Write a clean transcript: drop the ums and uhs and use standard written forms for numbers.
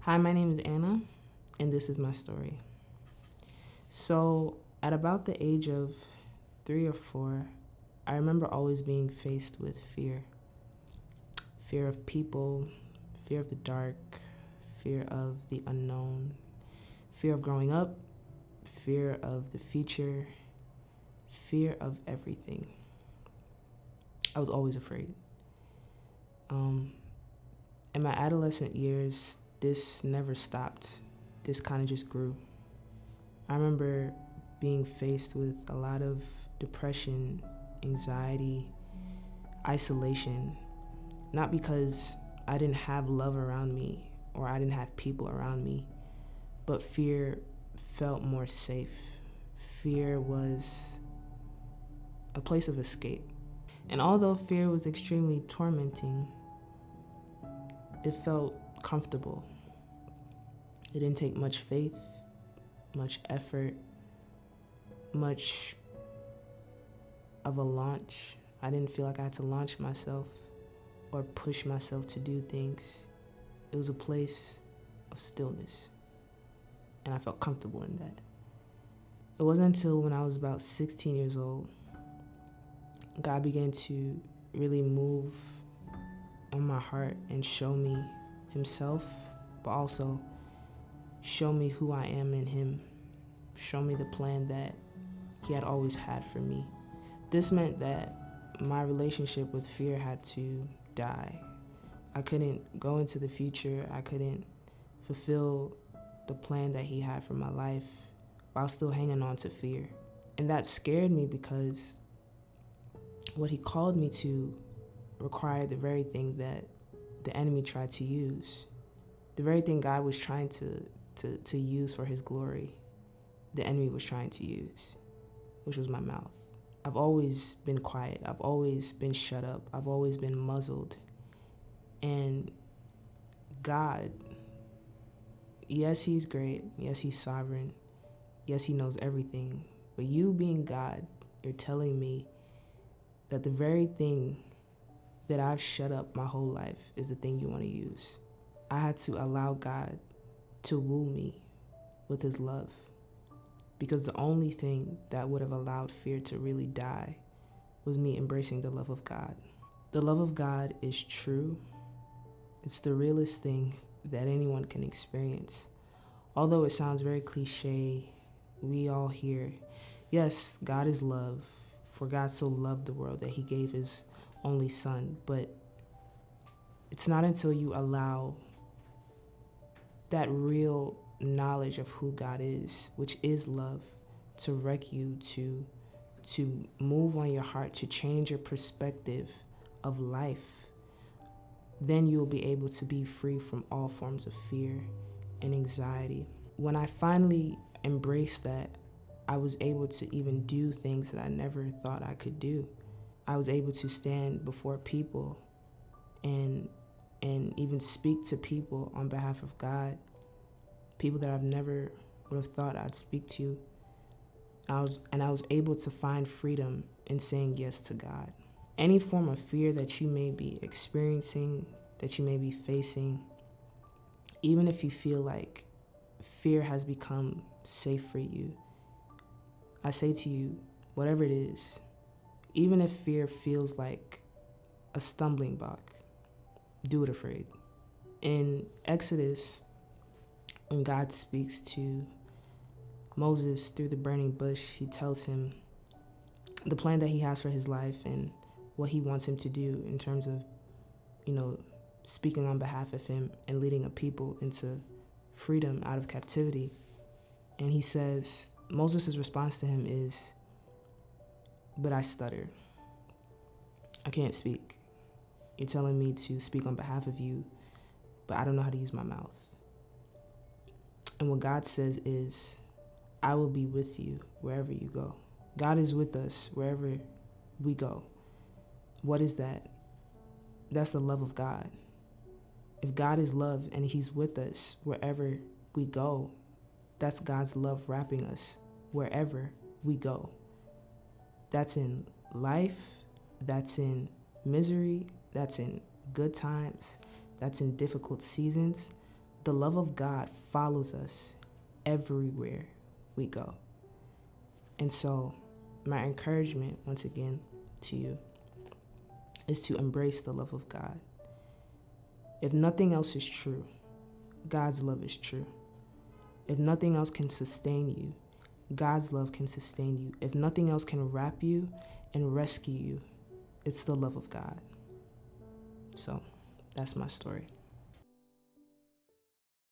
Hi, my name is Anna, and this is my story. So, at about the age of 3 or 4, I remember always being faced with fear. Fear of people, fear of the dark, fear of the unknown, fear of growing up, fear of the future, fear of everything. I was always afraid. In my adolescent years, this never stopped. This kind of just grew. I remember being faced with a lot of depression, anxiety, isolation, not because I didn't have love around me or I didn't have people around me, but fear felt more safe. Fear was a place of escape. And although fear was extremely tormenting, it felt comfortable. It didn't take much faith, much effort, much of a launch. I didn't feel like I had to launch myself or push myself to do things. It was a place of stillness, and I felt comfortable in that. It wasn't until when I was about 16 years old, God began to really move on my heart and show me himself, but also show me who I am in him, show me the plan that he had always had for me. This meant that my relationship with fear had to die. I couldn't go into the future. I couldn't fulfill the plan that he had for my life while still hanging on to fear. And that scared me because what he called me to required the very thing that the enemy tried to use. The very thing God was trying to use for his glory, the enemy was trying to use, which was my mouth. I've always been quiet. I've always been shut up. I've always been muzzled. And God, yes, he's great. Yes, he's sovereign. Yes, he knows everything. But you being God, you're telling me that the very thing that I've shut up my whole life is the thing you want to use. I had to allow God to woo me with his love, because the only thing that would have allowed fear to really die was me embracing the love of God. The love of God is true. It's the realest thing that anyone can experience. Although it sounds very cliche, we all hear, yes, God is love, for God so loved the world that he gave his only son. But it's not until you allow that real knowledge of who God is, which is love, to wreck you, to move on your heart, to change your perspective of life, then you'll be able to be free from all forms of fear and anxiety. When I finally embraced that, I was able to even do things that I never thought I could do. I was able to stand before people and even speak to people on behalf of God, people that I've never would have thought I'd speak to. I was able to find freedom in saying yes to God. Any form of fear that you may be experiencing, that you may be facing, even if you feel like fear has become safe for you, I say to you, whatever it is, even if fear feels like a stumbling block, do it afraid. In Exodus, when God speaks to Moses through the burning bush, he tells him the plan that he has for his life and what he wants him to do in terms of, speaking on behalf of him and leading a people into freedom out of captivity. And he says, Moses' response to him is, but I stutter. I can't speak. You're telling me to speak on behalf of you, but I don't know how to use my mouth. And what God says is, I will be with you wherever you go. God is with us wherever we go. What is that? That's the love of God. If God is love and he's with us wherever we go, that's God's love wrapping us wherever we go. That's in life, that's in misery, that's in good times, that's in difficult seasons. the love of God follows us everywhere we go. And so my encouragement, once again, to you is to embrace the love of God. If nothing else is true, God's love is true. If nothing else can sustain you, God's love can sustain you. If nothing else can wrap you and rescue you, it's the love of God. So that's my story.